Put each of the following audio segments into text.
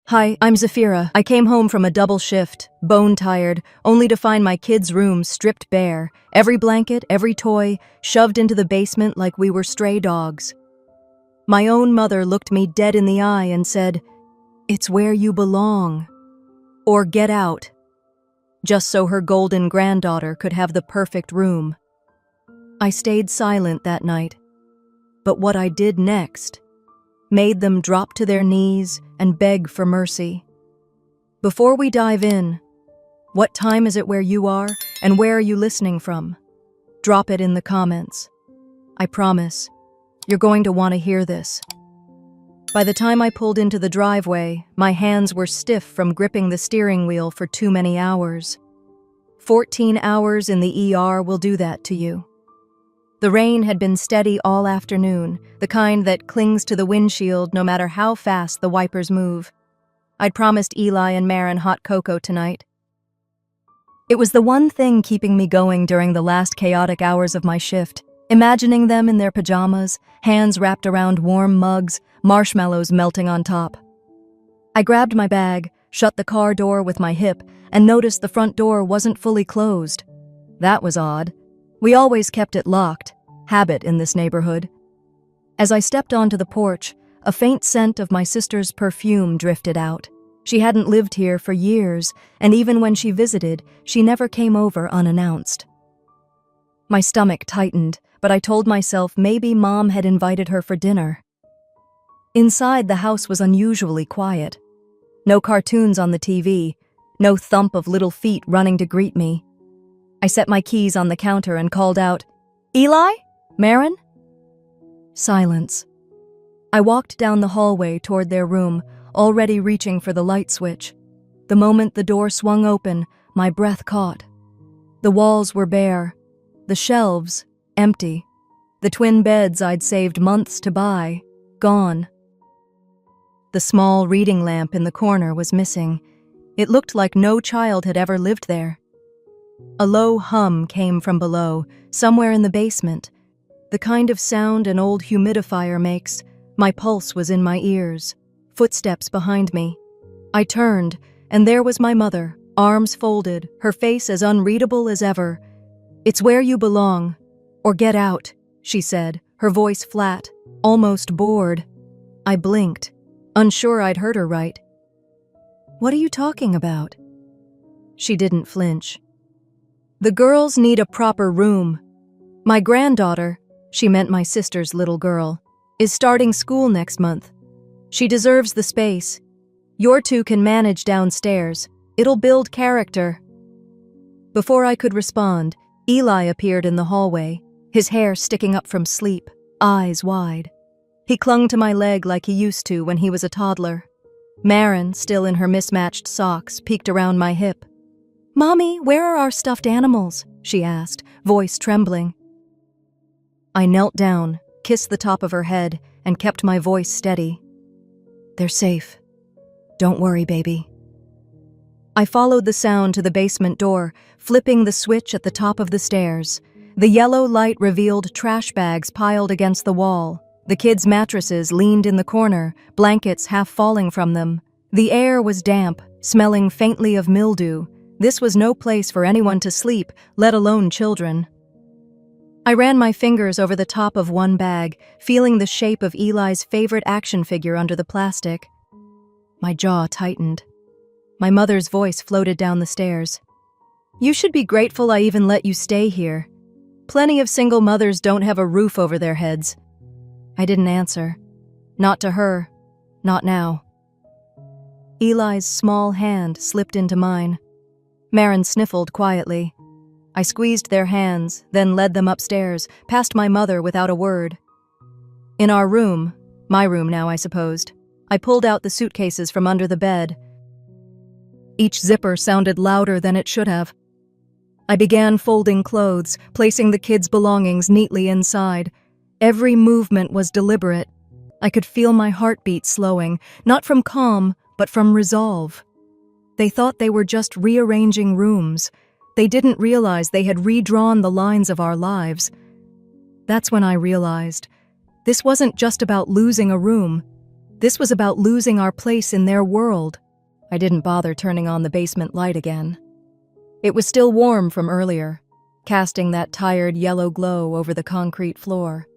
Hi, I'm Zafira. I came home from a double shift, bone-tired, only to find my kids' room stripped bare, every blanket, every toy, shoved into the basement like we were stray dogs. My own mother looked me dead in the eye and said, "It's where you belong," or "Get out," just so her golden granddaughter could have the perfect room. I stayed silent that night, but what I did next made them drop to their knees and beg for mercy. Before we dive in, what time is it where you are, and where are you listening from? Drop it in the comments. I promise, you're going to want to hear this. By the time I pulled into the driveway, my hands were stiff from gripping the steering wheel for too many hours. 14 hours in the ER will do that to you. The rain had been steady all afternoon, the kind that clings to the windshield no matter how fast the wipers move. I'd promised Eli and Maren hot cocoa tonight. It was the one thing keeping me going during the last chaotic hours of my shift, imagining them in their pajamas, hands wrapped around warm mugs, marshmallows melting on top. I grabbed my bag, shut the car door with my hip, and noticed the front door wasn't fully closed. That was odd. We always kept it locked, habit in this neighborhood. As I stepped onto the porch, a faint scent of my sister's perfume drifted out. She hadn't lived here for years, and even when she visited, she never came over unannounced. My stomach tightened, but I told myself maybe Mom had invited her for dinner. Inside, the house was unusually quiet. No cartoons on the TV, no thump of little feet running to greet me. I set my keys on the counter and called out, "Eli? Maren?" Silence. I walked down the hallway toward their room, already reaching for the light switch. The moment the door swung open, my breath caught. The walls were bare, the shelves empty, the twin beds I'd saved months to buy, gone. The small reading lamp in the corner was missing. It looked like no child had ever lived there. A low hum came from below, somewhere in the basement. The kind of sound an old humidifier makes. My pulse was in my ears. Footsteps behind me. I turned, and there was my mother, arms folded, her face as unreadable as ever. "It's where you belong, or get out," she said, her voice flat, almost bored. I blinked, unsure I'd heard her right. "What are you talking about?" She didn't flinch. "The girls need a proper room. My granddaughter," she meant my sister's little girl, "is starting school next month. She deserves the space. Your two can manage downstairs. It'll build character." Before I could respond, Eli appeared in the hallway, his hair sticking up from sleep, eyes wide. He clung to my leg like he used to when he was a toddler. Maren, still in her mismatched socks, peeked around my hip. "Mommy, where are our stuffed animals?" she asked, voice trembling. I knelt down, kissed the top of her head, and kept my voice steady. "They're safe. Don't worry, baby." I followed the sound to the basement door, flipping the switch at the top of the stairs. The yellow light revealed trash bags piled against the wall. The kids' mattresses leaned in the corner, blankets half falling from them. The air was damp, smelling faintly of mildew. This was no place for anyone to sleep, let alone children. I ran my fingers over the top of one bag, feeling the shape of Eli's favorite action figure under the plastic. My jaw tightened. My mother's voice floated down the stairs. "You should be grateful I even let you stay here. Plenty of single mothers don't have a roof over their heads." I didn't answer. Not to her. Not now. Eli's small hand slipped into mine. Maren sniffled quietly. I squeezed their hands, then led them upstairs, past my mother without a word. In our room, my room now I supposed, I pulled out the suitcases from under the bed. Each zipper sounded louder than it should have. I began folding clothes, placing the kids' belongings neatly inside. Every movement was deliberate. I could feel my heartbeat slowing, not from calm, but from resolve. They thought they were just rearranging rooms. They didn't realize they had redrawn the lines of our lives. That's when I realized this wasn't just about losing a room. This was about losing our place in their world. I didn't bother turning on the basement light again. It was still warm from earlier, casting that tired yellow glow over the concrete floor.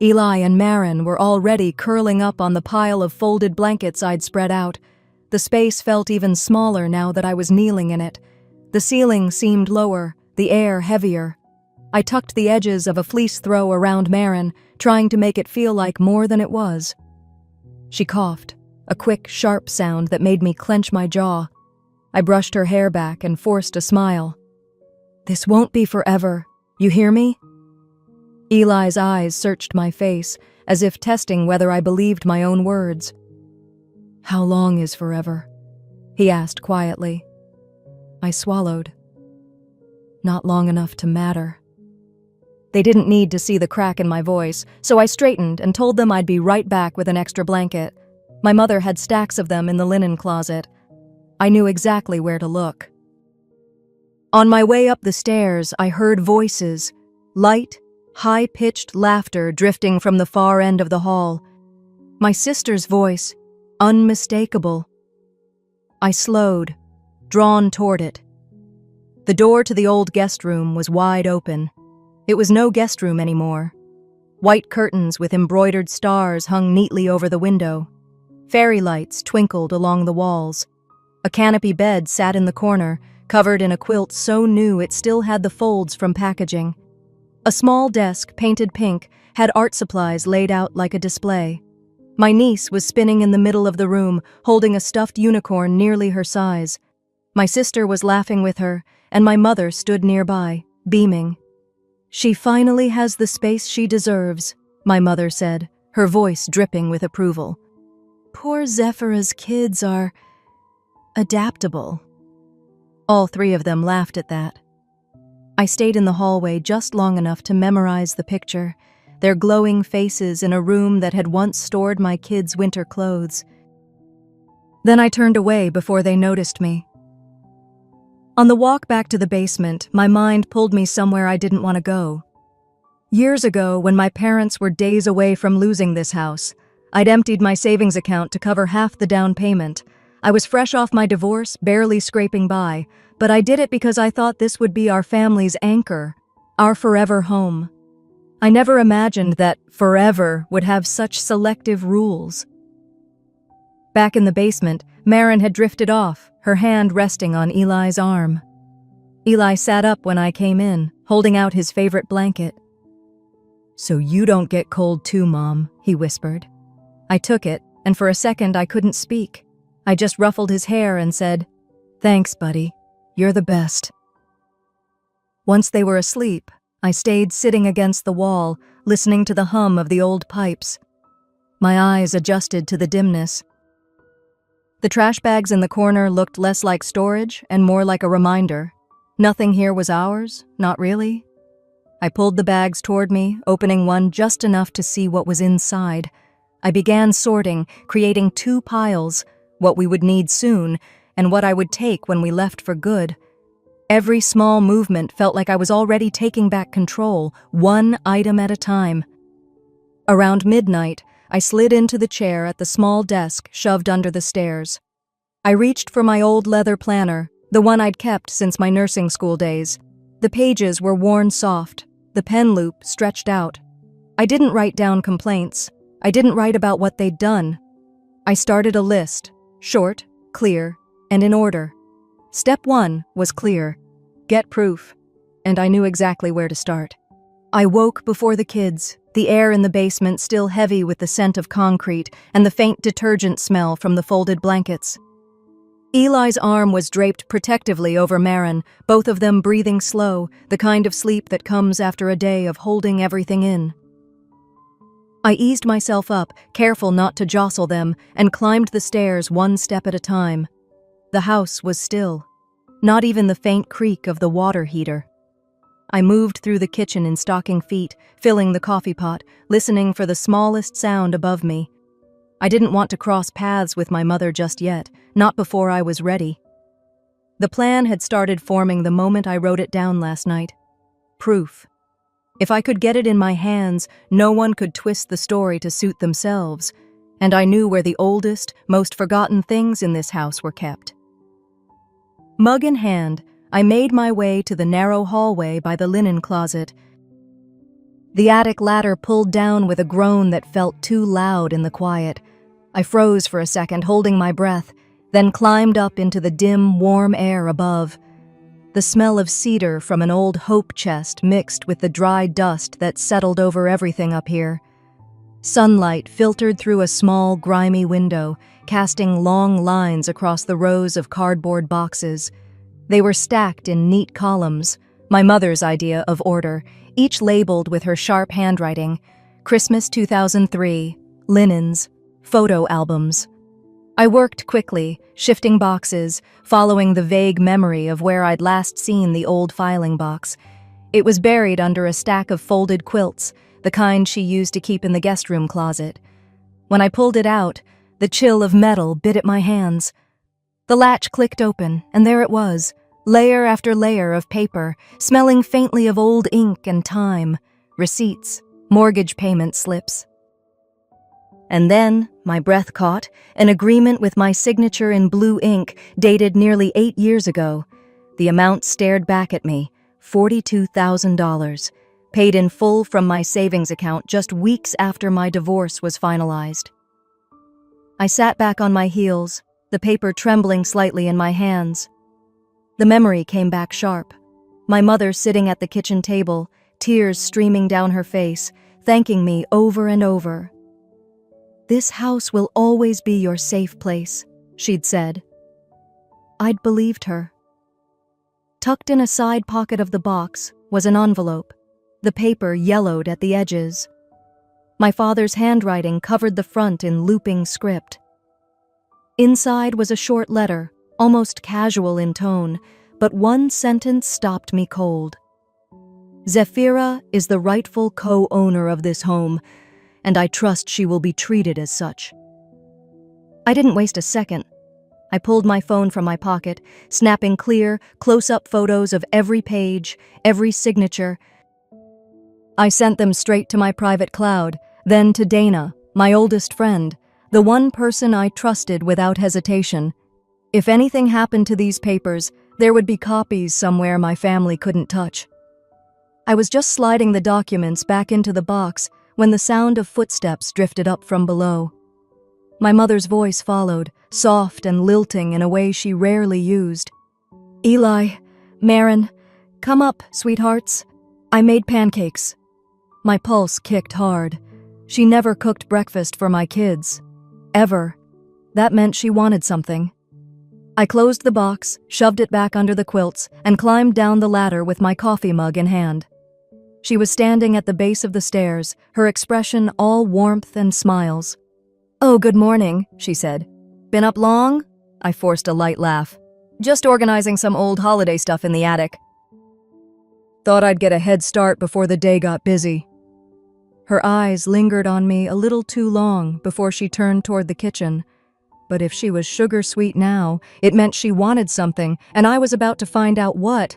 Eli and Maren were already curling up on the pile of folded blankets I'd spread out. The space felt even smaller now that I was kneeling in it. The ceiling seemed lower, the air heavier. I tucked the edges of a fleece throw around Maren, trying to make it feel like more than it was. She coughed, a quick, sharp sound that made me clench my jaw. I brushed her hair back and forced a smile. "This won't be forever. You hear me?" Eli's eyes searched my face, as if testing whether I believed my own words. "How long is forever?" he asked quietly. I swallowed. "Not long enough to matter." They didn't need to see the crack in my voice, so I straightened and told them I'd be right back with an extra blanket. My mother had stacks of them in the linen closet. I knew exactly where to look. On my way up the stairs, I heard voices, light, high-pitched laughter drifting from the far end of the hall. My sister's voice, unmistakable. I slowed, drawn toward it. The door to the old guest room was wide open. It was no guest room anymore. White curtains with embroidered stars hung neatly over the window. Fairy lights twinkled along the walls. A canopy bed sat in the corner, covered in a quilt so new it still had the folds from packaging. A small desk, painted pink, had art supplies laid out like a display. My niece was spinning in the middle of the room, holding a stuffed unicorn nearly her size. My sister was laughing with her, and my mother stood nearby, beaming. "She finally has the space she deserves," my mother said, her voice dripping with approval. "Poor Zephyr's kids are adaptable." All three of them laughed at that. I stayed in the hallway just long enough to memorize the picture, their glowing faces in a room that had once stored my kids' winter clothes. Then I turned away before they noticed me. On the walk back to the basement, my mind pulled me somewhere I didn't want to go. Years ago, when my parents were days away from losing this house, I'd emptied my savings account to cover half the down payment. I was fresh off my divorce, barely scraping by, but I did it because I thought this would be our family's anchor, our forever home. I never imagined that forever would have such selective rules. Back in the basement, Maren had drifted off, her hand resting on Eli's arm. Eli sat up when I came in, holding out his favorite blanket. "So you don't get cold too, Mom," he whispered. I took it, and for a second I couldn't speak. I just ruffled his hair and said, "Thanks, buddy. You're the best." Once they were asleep, I stayed sitting against the wall, listening to the hum of the old pipes. My eyes adjusted to the dimness. The trash bags in the corner looked less like storage and more like a reminder. Nothing here was ours, not really. I pulled the bags toward me, opening one just enough to see what was inside. I began sorting, creating 2 piles, what we would need soon, and what I would take when we left for good. Every small movement felt like I was already taking back control, one item at a time. Around midnight, I slid into the chair at the small desk shoved under the stairs. I reached for my old leather planner, the one I'd kept since my nursing school days. The pages were worn soft, the pen loop stretched out. I didn't write down complaints. I didn't write about what they'd done. I started a list, short, clear, and in order. Step 1 was clear. Get proof. And I knew exactly where to start. I woke before the kids, the air in the basement still heavy with the scent of concrete and the faint detergent smell from the folded blankets. Eli's arm was draped protectively over Maren, both of them breathing slow, the kind of sleep that comes after a day of holding everything in. I eased myself up, careful not to jostle them, and climbed the stairs one step at a time. The house was still. Not even the faint creak of the water heater. I moved through the kitchen in stocking feet, filling the coffee pot, listening for the smallest sound above me. I didn't want to cross paths with my mother just yet, not before I was ready. The plan had started forming the moment I wrote it down last night. Proof. If I could get it in my hands, no one could twist the story to suit themselves, and I knew where the oldest, most forgotten things in this house were kept. Mug in hand, I made my way to the narrow hallway by the linen closet. The attic ladder pulled down with a groan that felt too loud in the quiet. I froze for a second, holding my breath, then climbed up into the dim, warm air above. The smell of cedar from an old hope chest mixed with the dry dust that settled over everything up here. Sunlight filtered through a small, grimy window, casting long lines across the rows of cardboard boxes. They were stacked in neat columns, my mother's idea of order, each labeled with her sharp handwriting: Christmas 2003, linens, photo albums. I worked quickly, shifting boxes, following the vague memory of where I'd last seen the old filing box. It was buried under a stack of folded quilts, the kind she used to keep in the guest room closet. When I pulled it out, the chill of metal bit at my hands. The latch clicked open, and there it was, layer after layer of paper, smelling faintly of old ink and time, receipts, mortgage payment slips. And then, my breath caught, an agreement with my signature in blue ink dated nearly 8 years ago. The amount stared back at me, $42,000, paid in full from my savings account just weeks after my divorce was finalized. I sat back on my heels, the paper trembling slightly in my hands. The memory came back sharp. My mother sitting at the kitchen table, tears streaming down her face, thanking me over and over. "This house will always be your safe place," she'd said. I'd believed her. Tucked in a side pocket of the box was an envelope, the paper yellowed at the edges. My father's handwriting covered the front in looping script. Inside was a short letter, almost casual in tone, but one sentence stopped me cold. "Zephyra is the rightful co-owner of this home, and I trust she will be treated as such." I didn't waste a second. I pulled my phone from my pocket, snapping clear, close-up photos of every page, every signature. I sent them straight to my private cloud, then to Dana, my oldest friend, the one person I trusted without hesitation. If anything happened to these papers, there would be copies somewhere my family couldn't touch. I was just sliding the documents back into the box when the sound of footsteps drifted up from below. My mother's voice followed, soft and lilting in a way she rarely used. "Eli, Marin, come up, sweethearts. I made pancakes." My pulse kicked hard. She never cooked breakfast for my kids. Ever. That meant she wanted something. I closed the box, shoved it back under the quilts, and climbed down the ladder with my coffee mug in hand. She was standing at the base of the stairs, her expression all warmth and smiles. "Oh, good morning," she said. "Been up long?" I forced a light laugh. "Just organizing some old holiday stuff in the attic." "Thought I'd get a head start before the day got busy." Her eyes lingered on me a little too long before she turned toward the kitchen. But if she was sugar-sweet now, it meant she wanted something, and I was about to find out what.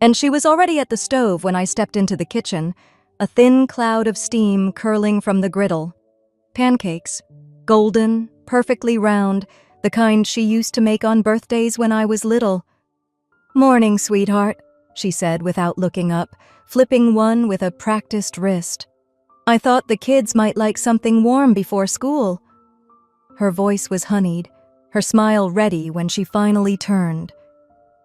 And she was already at the stove when I stepped into the kitchen, a thin cloud of steam curling from the griddle. Pancakes, golden, perfectly round, the kind she used to make on birthdays when I was little. "Morning, sweetheart," she said without looking up, flipping one with a practiced wrist. "I thought the kids might like something warm before school." Her voice was honeyed, her smile ready when she finally turned.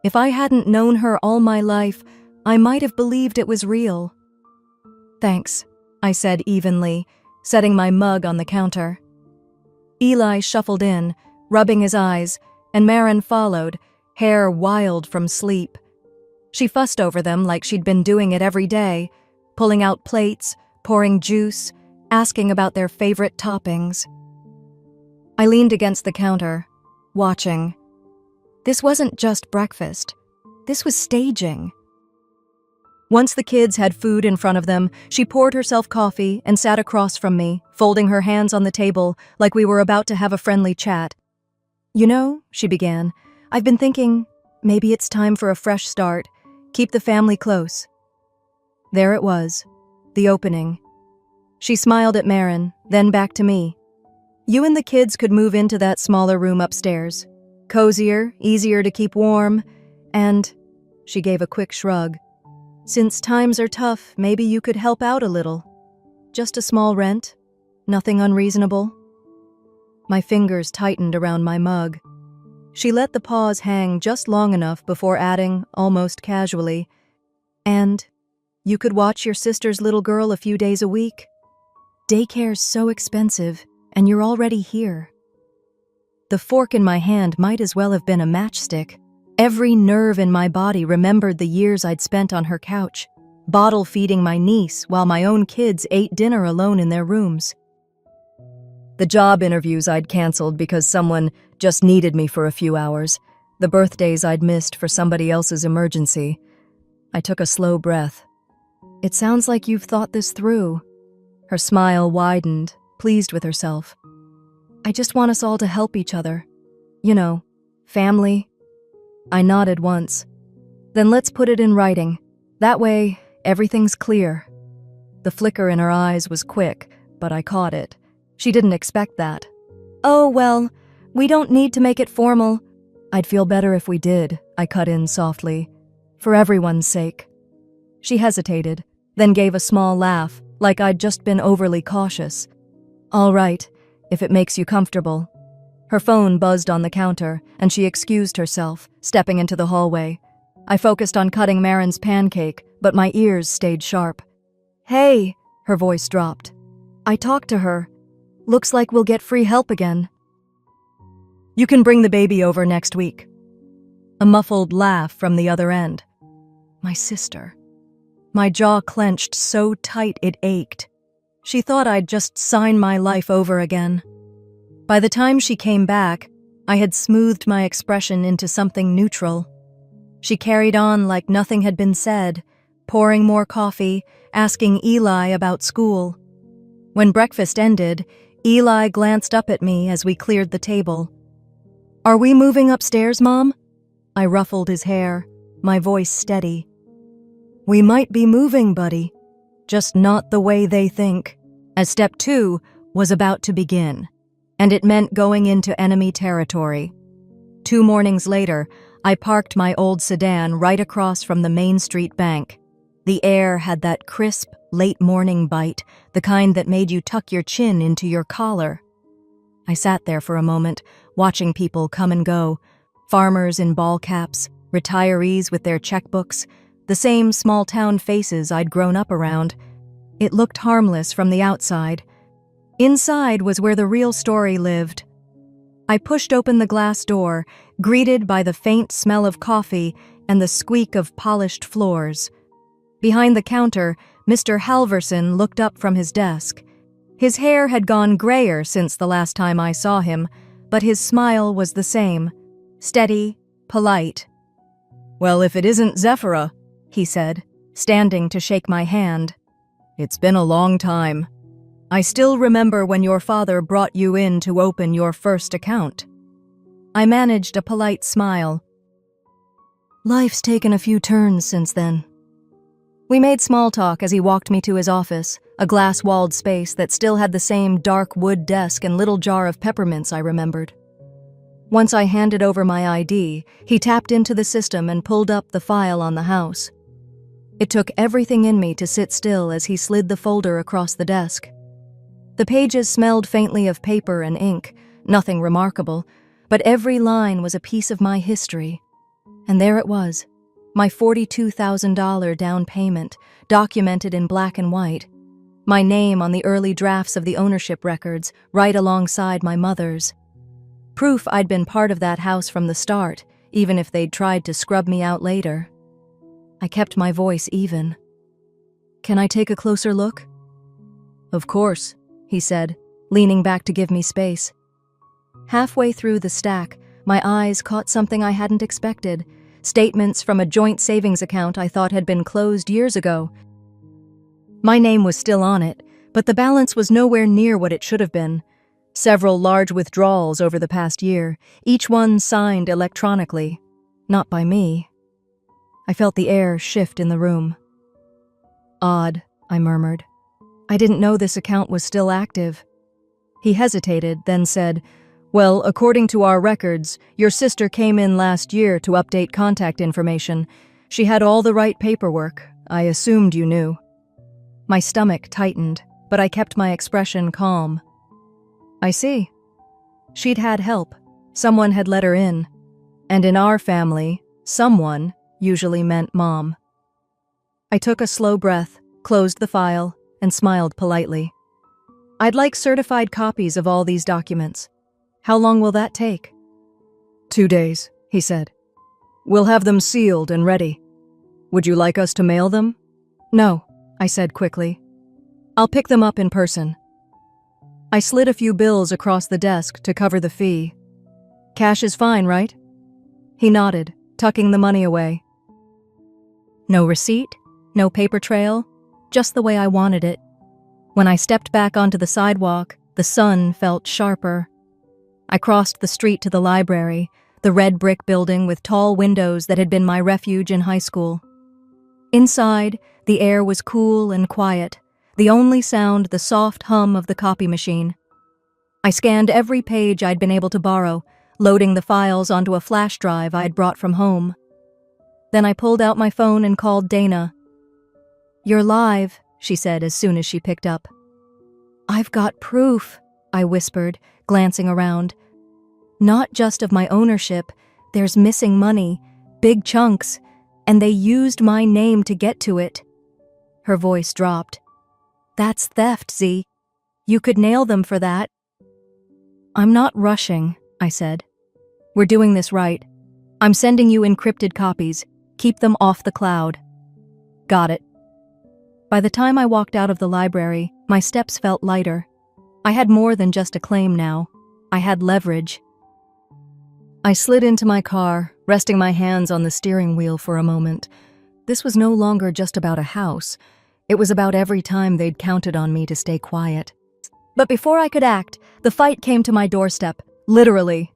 If I hadn't known her all my life, I might have believed it was real. "Thanks," I said evenly, setting my mug on the counter. Eli shuffled in, rubbing his eyes, and Marin followed, hair wild from sleep. She fussed over them like she'd been doing it every day, pulling out plates, pouring juice, asking about their favorite toppings. I leaned against the counter, watching. This wasn't just breakfast. This was staging. Once the kids had food in front of them, she poured herself coffee and sat across from me, folding her hands on the table like we were about to have a friendly chat. "You know," she began, "I've been thinking, maybe it's time for a fresh start. Keep the family close." There it was, the opening. She smiled at Marin, then back to me. You and the kids could move into that smaller room upstairs. Cozier, easier to keep warm, and she gave a quick shrug. Since times are tough, maybe you could help out a little. Just a small rent, nothing unreasonable. My fingers tightened around my mug. She let the pause hang just long enough before adding, almost casually, and you could watch your sister's little girl a few days a week. Daycare's so expensive, and you're already here. The fork in my hand might as well have been a matchstick. Every nerve in my body remembered the years I'd spent on her couch, bottle feeding my niece while my own kids ate dinner alone in their rooms. The job interviews I'd canceled because someone just needed me for a few hours, the birthdays I'd missed for somebody else's emergency. I took a slow breath. It sounds like you've thought this through. Her smile widened, pleased with herself. I just want us all to help each other. You know, family. I nodded once. Then let's put it in writing. That way, everything's clear. The flicker in her eyes was quick, but I caught it. She didn't expect that. Oh, well, we don't need to make it formal. I'd feel better if we did, I cut in softly. For everyone's sake. She hesitated, then gave a small laugh, like I'd just been overly cautious. All right, if it makes you comfortable. Her phone buzzed on the counter, and she excused herself, stepping into the hallway. I focused on cutting Marin's pancake, but my ears stayed sharp. Hey, her voice dropped. I talked to her. Looks like we'll get free help again. You can bring the baby over next week. A muffled laugh from the other end. My sister. My jaw clenched so tight it ached. She thought I'd just sign my life over again. By the time she came back, I had smoothed my expression into something neutral. She carried on like nothing had been said, pouring more coffee, asking Eli about school. When breakfast ended, Eli glanced up at me as we cleared the table. Are we moving upstairs, Mom? I ruffled his hair, my voice steady. We might be moving, buddy, just not the way they think. As step 2 was about to begin, and it meant going into enemy territory. 2 mornings later, I parked my old sedan right across from the Main Street Bank. The air had that crisp, late-morning bite, the kind that made you tuck your chin into your collar. I sat there for a moment, watching people come and go, farmers in ball caps, retirees with their checkbooks, the same small-town faces I'd grown up around. It looked harmless from the outside. Inside was where the real story lived. I pushed open the glass door, greeted by the faint smell of coffee and the squeak of polished floors. Behind the counter, Mr. Halverson looked up from his desk. His hair had gone grayer since the last time I saw him, but his smile was the same, steady, polite. Well, if it isn't Zephira, he said, standing to shake my hand. It's been a long time. I still remember when your father brought you in to open your first account. I managed a polite smile. Life's taken a few turns since then. We made small talk as he walked me to his office, a glass-walled space that still had the same dark wood desk and little jar of peppermints I remembered. Once I handed over my ID, he tapped into the system and pulled up the file on the house. It took everything in me to sit still as he slid the folder across the desk. The pages smelled faintly of paper and ink, nothing remarkable, but every line was a piece of my history. And there it was, my $42,000 down payment, documented in black and white. My name on the early drafts of the ownership records, right alongside my mother's. Proof I'd been part of that house from the start, even if they'd tried to scrub me out later. I kept my voice even. Can I take a closer look? Of course, he said, leaning back to give me space. Halfway through the stack, my eyes caught something I hadn't expected. Statements from a joint savings account I thought had been closed years ago. My name was still on it, but the balance was nowhere near what it should have been. Several large withdrawals over the past year, each one signed electronically. Not by me. I felt the air shift in the room. Odd, I murmured. I didn't know this account was still active. He hesitated, then said, "Well, according to our records, your sister came in last year to update contact information. She had all the right paperwork. I assumed you knew." My stomach tightened, but I kept my expression calm. "I see. She'd had help. Someone had let her in. And in our family, someone usually meant Mom." I took a slow breath, closed the file, and smiled politely. "I'd like certified copies of all these documents. How long will that take?" 2 days, he said. "We'll have them sealed and ready. Would you like us to mail them?" "No," I said quickly. "I'll pick them up in person." I slid a few bills across the desk to cover the fee. "Cash is fine, right?" He nodded, tucking the money away. No receipt, no paper trail, just the way I wanted it. When I stepped back onto the sidewalk, the sun felt sharper. I crossed the street to the library, the red brick building with tall windows that had been my refuge in high school. Inside, the air was cool and quiet, the only sound the soft hum of the copy machine. I scanned every page I'd been able to borrow, loading the files onto a flash drive I'd brought from home. Then I pulled out my phone and called Dana. "You're live," she said as soon as she picked up. "I've got proof," I whispered, glancing around. "Not just of my ownership, there's missing money, big chunks, and they used my name to get to it." Her voice dropped. "That's theft, Z. You could nail them for that." "I'm not rushing," I said. "We're doing this right. I'm sending you encrypted copies. Keep them off the cloud." "Got it." By the time I walked out of the library, my steps felt lighter. I had more than just a claim now. I had leverage. I slid into my car, resting my hands on the steering wheel for a moment. This was no longer just about a house. It was about every time they'd counted on me to stay quiet. But before I could act, the fight came to my doorstep, literally.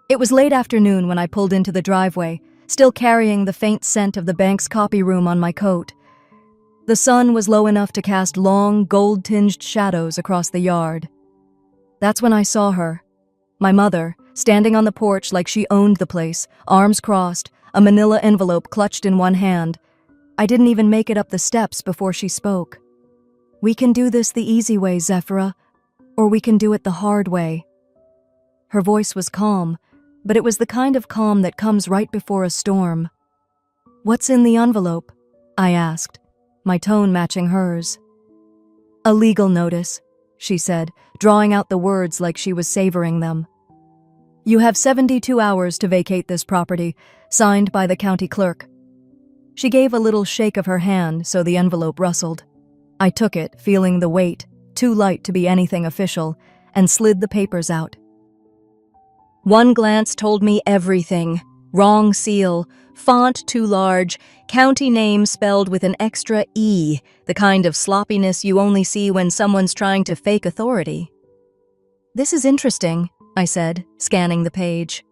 It was late afternoon when I pulled into the driveway, still carrying the faint scent of the bank's copy room on my coat. The sun was low enough to cast long, gold-tinged shadows across the yard. That's when I saw her. My mother, standing on the porch like she owned the place, arms crossed, a manila envelope clutched in one hand. I didn't even make it up the steps before she spoke. "We can do this the easy way, Zephra, or we can do it the hard way." Her voice was calm, but it was the kind of calm that comes right before a storm. "What's in the envelope?" I asked, my tone matching hers. "A legal notice," she said, drawing out the words like she was savoring them. "You have 72 hours to vacate this property, signed by the county clerk." She gave a little shake of her hand so the envelope rustled. I took it, feeling the weight, too light to be anything official, and slid the papers out. One glance told me everything. Wrong seal, font too large, county name spelled with an extra E, the kind of sloppiness you only see when someone's trying to fake authority. "This is interesting," I said, scanning the page.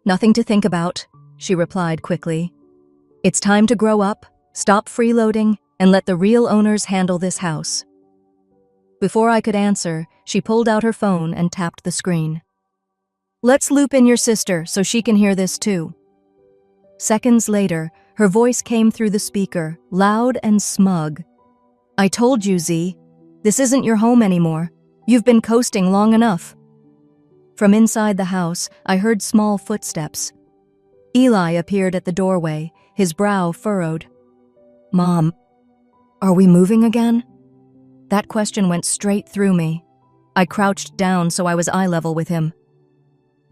"Nothing to think about," she replied quickly. "It's time to grow up, stop freeloading, and let the real owners handle this house." Before I could answer, she pulled out her phone and tapped the screen. "Let's loop in your sister so she can hear this too." Seconds later, her voice came through the speaker, loud and smug. "I told you, Z. This isn't your home anymore. You've been coasting long enough." From inside the house, I heard small footsteps. Eli appeared at the doorway, his brow furrowed. "Mom, are we moving again?" That question went straight through me. I crouched down so I was eye level with him.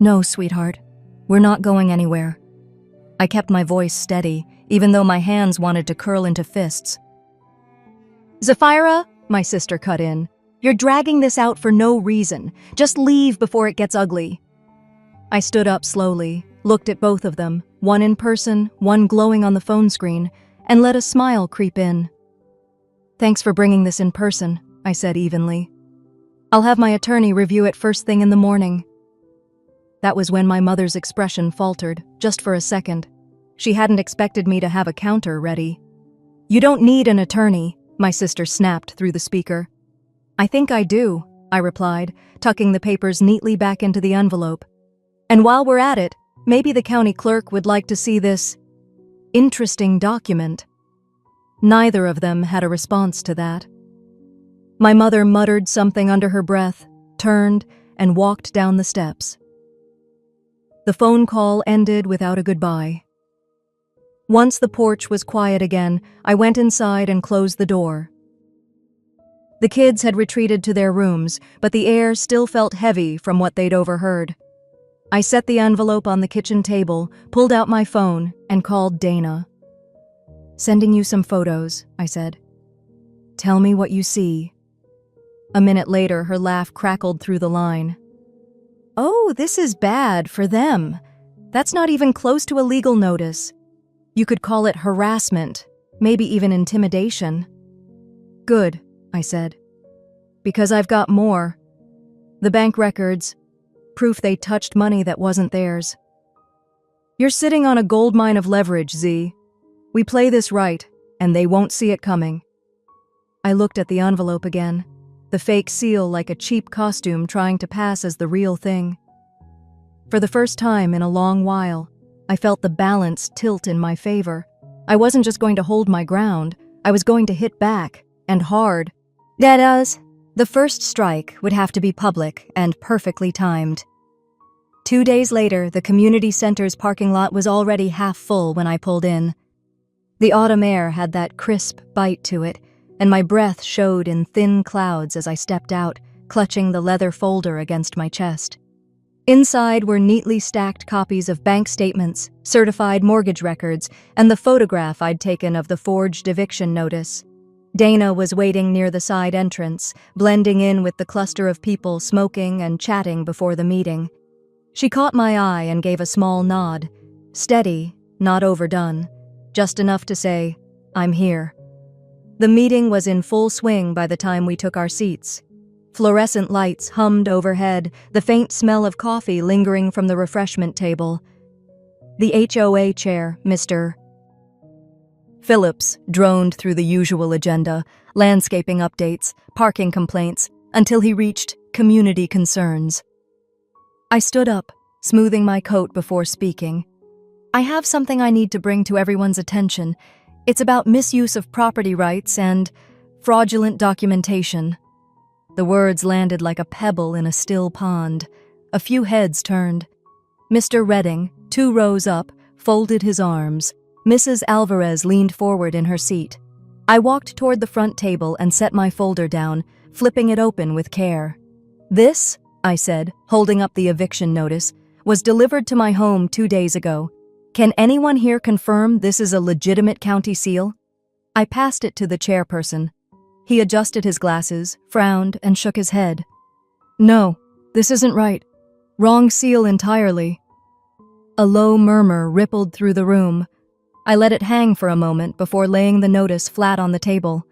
"No, sweetheart. We're not going anywhere." I kept my voice steady, even though my hands wanted to curl into fists. "Zephira," my sister cut in, "you're dragging this out for no reason. Just leave before it gets ugly." I stood up slowly, looked at both of them, one in person, one glowing on the phone screen, and let a smile creep in. "Thanks for bringing this in person," I said evenly. "I'll have my attorney review it first thing in the morning." That was when my mother's expression faltered, just for a second. She hadn't expected me to have a counter ready. "You don't need an attorney," my sister snapped through the speaker. "I think I do," I replied, tucking the papers neatly back into the envelope. And while we're at it, maybe the county clerk would like to see this interesting document. Neither of them had a response to that. My mother muttered something under her breath, turned, and walked down the steps. The phone call ended without a goodbye. Once the porch was quiet again, I went inside and closed the door. The kids had retreated to their rooms, but the air still felt heavy from what they'd overheard. I set the envelope on the kitchen table, pulled out my phone, and called Dana. "Sending you some photos," I said. "Tell me what you see." A minute later, her laugh crackled through the line. "Oh, this is bad for them. That's not even close to a legal notice. You could call it harassment, maybe even intimidation." "Good," I said. "Because I've got more. The bank records, proof they touched money that wasn't theirs. You're sitting on a goldmine of leverage, Z. We play this right, and they won't see it coming." I looked at the envelope again, the fake seal like a cheap costume trying to pass as the real thing. For the first time in a long while, I felt the balance tilt in my favor. I wasn't just going to hold my ground, I was going to hit back, and hard. That is, the first strike would have to be public and perfectly timed. 2 days later, the community center's parking lot was already half full when I pulled in. The autumn air had that crisp bite to it, and my breath showed in thin clouds as I stepped out, clutching the leather folder against my chest. Inside were neatly stacked copies of bank statements, certified mortgage records, and the photograph I'd taken of the forged eviction notice. Dana was waiting near the side entrance, blending in with the cluster of people smoking and chatting before the meeting. She caught my eye and gave a small nod, steady, not overdone, just enough to say, "I'm here." The meeting was in full swing by the time we took our seats. Fluorescent lights hummed overhead, the faint smell of coffee lingering from the refreshment table. The HOA chair, Mr. Phillips, droned through the usual agenda, landscaping updates, parking complaints, until he reached community concerns. I stood up, smoothing my coat before speaking. "I have something I need to bring to everyone's attention. It's about misuse of property rights and fraudulent documentation." The words landed like a pebble in a still pond. A few heads turned. Mr. Redding, 2 rows up, folded his arms. Mrs. Alvarez leaned forward in her seat. I walked toward the front table and set my folder down, flipping it open with care. "This," I said, holding up the eviction notice, "was delivered to my home 2 days ago. Can anyone here confirm this is a legitimate county seal?" I passed it to the chairperson. He adjusted his glasses, frowned, and shook his head. "No, this isn't right. Wrong seal entirely." A low murmur rippled through the room. I let it hang for a moment before laying the notice flat on the table.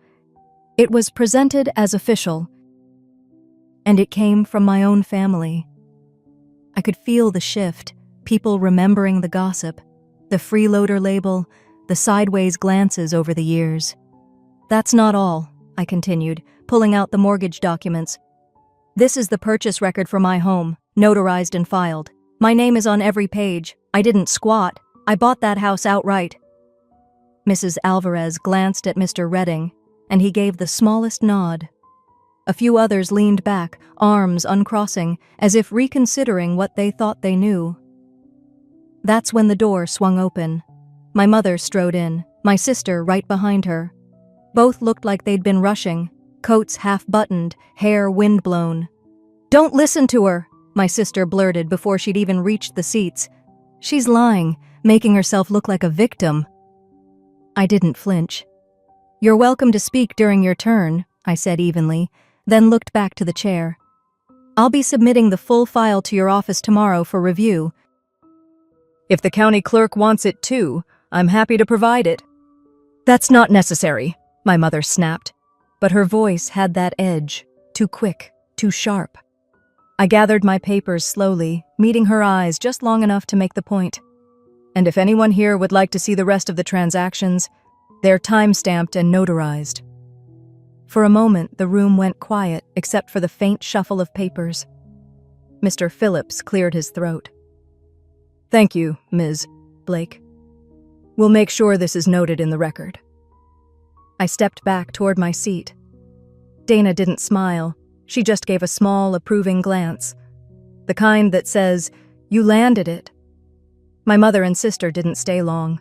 It was presented as official, and it came from my own family. I could feel the shift, people remembering the gossip, the freeloader label, the sideways glances over the years. "That's not all," I continued, pulling out the mortgage documents. "This is the purchase record for my home, notarized and filed. My name is on every page. I didn't squat. I bought that house outright." Mrs. Alvarez glanced at Mr. Redding, and he gave the smallest nod. A few others leaned back, arms uncrossing, as if reconsidering what they thought they knew. That's when the door swung open. My mother strode in, my sister right behind her. Both looked like they'd been rushing, coats half-buttoned, hair wind-blown. "Don't listen to her," my sister blurted before she'd even reached the seats. "She's lying, making herself look like a victim." I didn't flinch. "You're welcome to speak during your turn," I said evenly, then looked back to the chair. "I'll be submitting the full file to your office tomorrow for review. If the county clerk wants it too, I'm happy to provide it." "That's not necessary," my mother snapped, but her voice had that edge, too quick, too sharp. I gathered my papers slowly, meeting her eyes just long enough to make the point. "And if anyone here would like to see the rest of the transactions, they're time-stamped and notarized." For a moment, the room went quiet except for the faint shuffle of papers. Mr. Phillips cleared his throat. "Thank you, Ms. Blake. We'll make sure this is noted in the record." I stepped back toward my seat. Dana didn't smile. She just gave a small, approving glance. The kind that says, "You landed it." My mother and sister didn't stay long.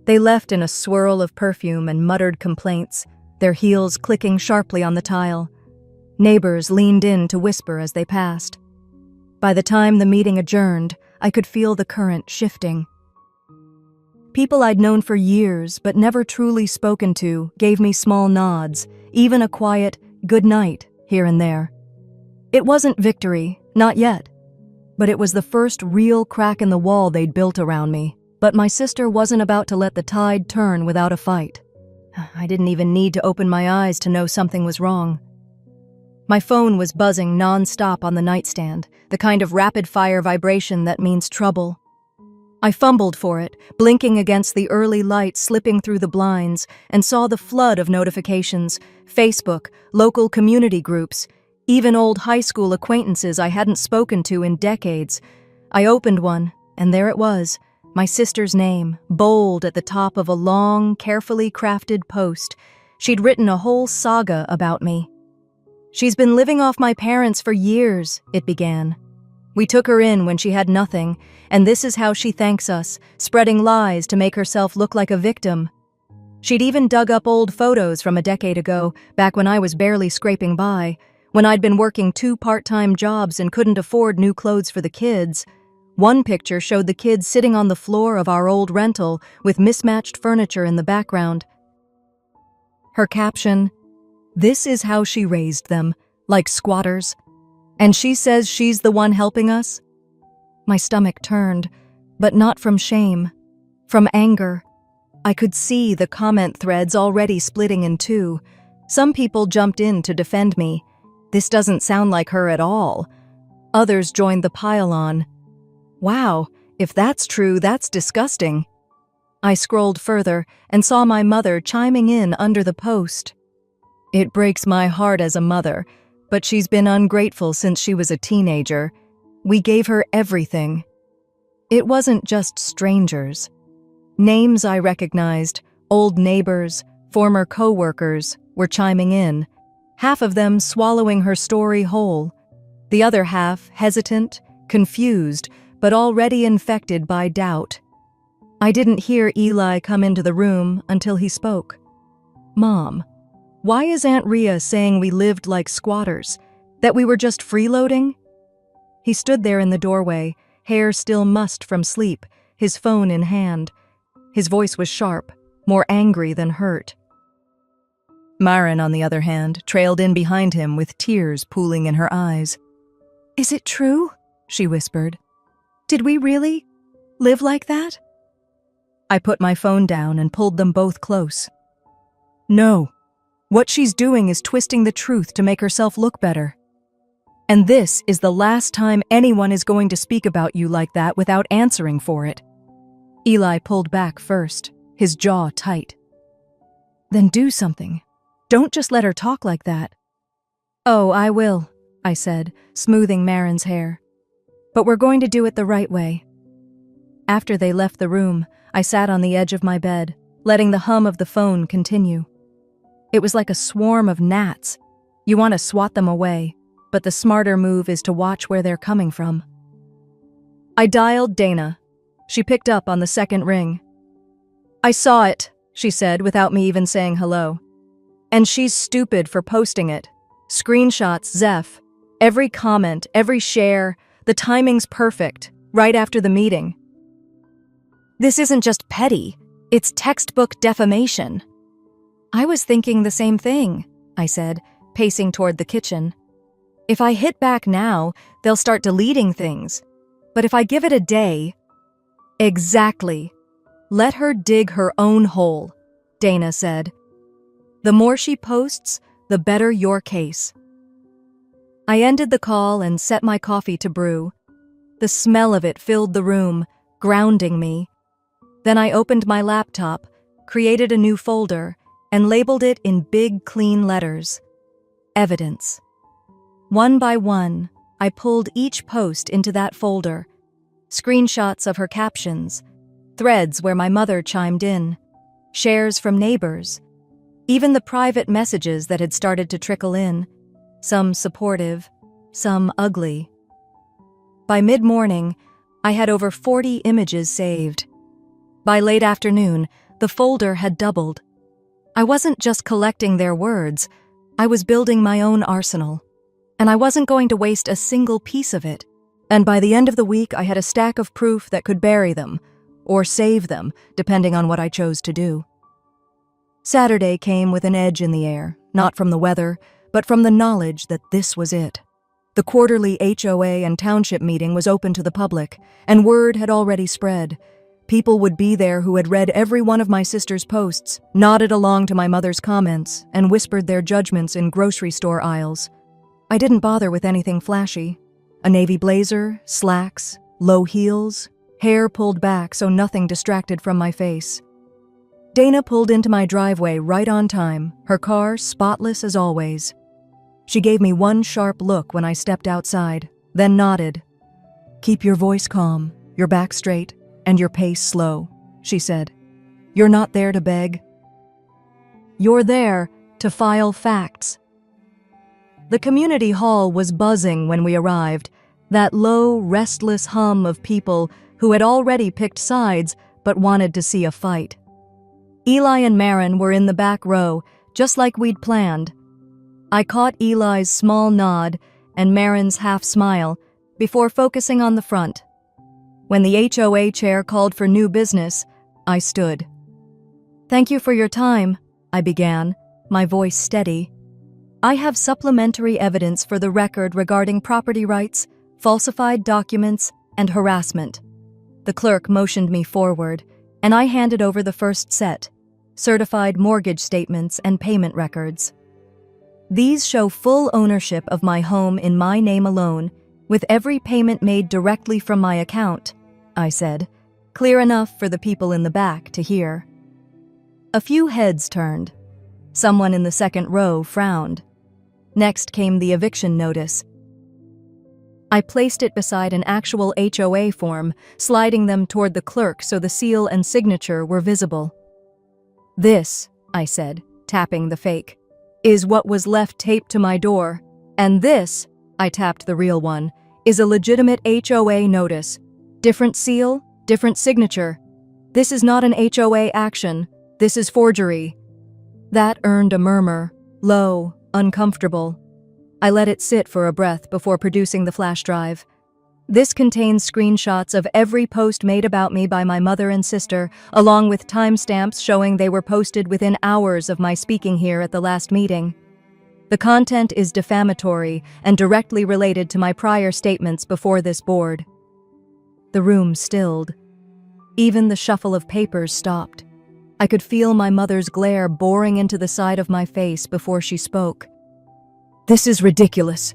They left in a swirl of perfume and muttered complaints, their heels clicking sharply on the tile. Neighbors leaned in to whisper as they passed. By the time the meeting adjourned, I could feel the current shifting. People I'd known for years but never truly spoken to gave me small nods, even a quiet "good night" here and there. It wasn't victory, not yet. But it was the first real crack in the wall they'd built around me. But my sister wasn't about to let the tide turn without a fight. I didn't even need to open my eyes to know something was wrong. My phone was buzzing non-stop on the nightstand, the kind of rapid-fire vibration that means trouble. I fumbled for it, blinking against the early light slipping through the blinds, and saw the flood of notifications: Facebook, local community groups, even old high school acquaintances I hadn't spoken to in decades. I opened one, and there it was, my sister's name, bold at the top of a long, carefully crafted post. She'd written a whole saga about me. "She's been living off my parents for years," it began. "We took her in when she had nothing, and this is how she thanks us, spreading lies to make herself look like a victim." She'd even dug up old photos from a decade ago, back when I was barely scraping by, when I'd been working 2 part-time jobs and couldn't afford new clothes for the kids. One picture showed the kids sitting on the floor of our old rental with mismatched furniture in the background. Her caption, "This is how she raised them, like squatters. And she says she's the one helping us?" My stomach turned, but not from shame, from anger. I could see the comment threads already splitting in two. Some people jumped in to defend me. "This doesn't sound like her at all." Others joined the pile-on. "Wow, if that's true, that's disgusting." I scrolled further and saw my mother chiming in under the post. "It breaks my heart as a mother, but she's been ungrateful since she was a teenager. We gave her everything." It wasn't just strangers. Names I recognized, old neighbors, former co-workers, were chiming in, half of them swallowing her story whole, the other half hesitant, confused, but already infected by doubt. I didn't hear Eli come into the room until he spoke. "Mom, why is Aunt Rhea saying we lived like squatters? That we were just freeloading?" He stood there in the doorway, hair still mussed from sleep, his phone in hand. His voice was sharp, more angry than hurt. Maren, on the other hand, trailed in behind him with tears pooling in her eyes. "Is it true?" she whispered. "Did we really live like that?" I put my phone down and pulled them both close. "No. What she's doing is twisting the truth to make herself look better. And this is the last time anyone is going to speak about you like that without answering for it." Eli pulled back first, his jaw tight. "Then do something. Don't just let her talk like that." "Oh, I will," I said, smoothing Maren's hair. "But we're going to do it the right way." After they left the room, I sat on the edge of my bed, letting the hum of the phone continue. It was like a swarm of gnats. You want to swat them away, but the smarter move is to watch where they're coming from. I dialed Dana. She picked up on the second ring. "I saw it," she said without me even saying hello. "And she's stupid for posting it. Screenshots, Zeph. Every comment, every share, the timing's perfect, right after the meeting." "This isn't just petty, it's textbook defamation." "I was thinking the same thing," I said, pacing toward the kitchen. "If I hit back now, they'll start deleting things. But if I give it a day—" "Exactly. Let her dig her own hole," Dana said. "The more she posts, the better your case." I ended the call and set my coffee to brew. The smell of it filled the room, grounding me. Then I opened my laptop, created a new folder, and labeled it in big, clean letters. Evidence. One by one, I pulled each post into that folder. Screenshots of her captions, threads where my mother chimed in, shares from neighbors, even the private messages that had started to trickle in, some supportive, some ugly. By mid-morning, I had over 40 images saved. By late afternoon, the folder had doubled. I wasn't just collecting their words, I was building my own arsenal. And I wasn't going to waste a single piece of it. And by the end of the week, I had a stack of proof that could bury them, or save them, depending on what I chose to do. Saturday came with an edge in the air, not from the weather, but from the knowledge that this was it. The quarterly HOA and township meeting was open to the public, and word had already spread. People would be there who had read every one of my sister's posts, nodded along to my mother's comments, and whispered their judgments in grocery store aisles. I didn't bother with anything flashy. A navy blazer, slacks, low heels, hair pulled back so nothing distracted from my face. Dana pulled into my driveway right on time, her car spotless as always. She gave me one sharp look when I stepped outside, then nodded. "Keep your voice calm, your back straight, and your pace slow," she said. "You're not there to beg. You're there to file facts." The community hall was buzzing when we arrived, that low, restless hum of people who had already picked sides but wanted to see a fight. Eli and Marin were in the back row, just like we'd planned. I caught Eli's small nod and Marin's half smile before focusing on the front. When the HOA chair called for new business, I stood. "Thank you for your time," I began, my voice steady. "I have supplementary evidence for the record regarding property rights, falsified documents, and harassment." The clerk motioned me forward, and I handed over the first set, certified mortgage statements and payment records. "These show full ownership of my home in my name alone, with every payment made directly from my account," I said, clear enough for the people in the back to hear. A few heads turned. Someone in the second row frowned. Next came the eviction notice. I placed it beside an actual HOA form, sliding them toward the clerk so the seal and signature were visible. "This," I said, tapping the fake, "is what was left taped to my door. And this," I tapped the real one, "is a legitimate HOA notice. Different seal, different signature. This is not an HOA action. This is forgery." That earned a murmur, low, uncomfortable. I let it sit for a breath before producing the flash drive. This contains screenshots of every post made about me by my mother and sister, along with timestamps showing they were posted within hours of my speaking here at the last meeting. The content is defamatory and directly related to my prior statements before this board. The room stilled. Even the shuffle of papers stopped. I could feel my mother's glare boring into the side of my face before she spoke. "This is ridiculous."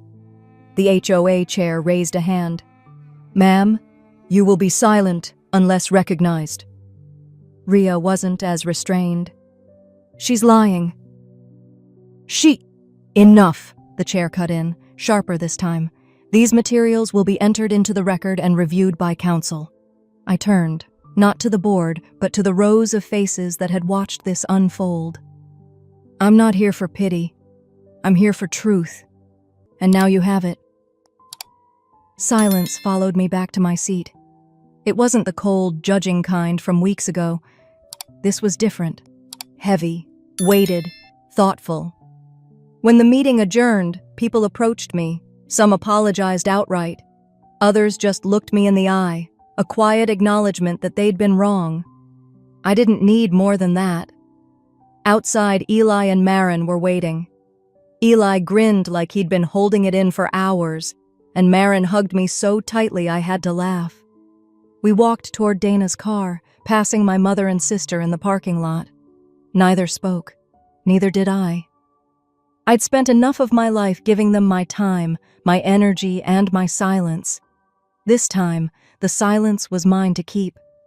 The HOA chair raised a hand. "Ma'am, you will be silent unless recognized." Rhea wasn't as restrained. "She's lying." Enough," the chair cut in, sharper this time. "These materials will be entered into the record and reviewed by counsel." I turned, not to the board, but to the rows of faces that had watched this unfold. "I'm not here for pity. I'm here for truth. And now you have it." Silence followed me back to my seat. It wasn't the cold, judging kind from weeks ago. This was different. Heavy, weighted, thoughtful. When the meeting adjourned, people approached me. Some apologized outright. Others just looked me in the eye, a quiet acknowledgement that they'd been wrong. I didn't need more than that. Outside, Eli and Marin were waiting. Eli grinned like he'd been holding it in for hours, and Marin hugged me so tightly I had to laugh. We walked toward Dana's car, passing my mother and sister in the parking lot. Neither spoke. Neither did I. I'd spent enough of my life giving them my time, my energy, and my silence. This time, the silence was mine to keep.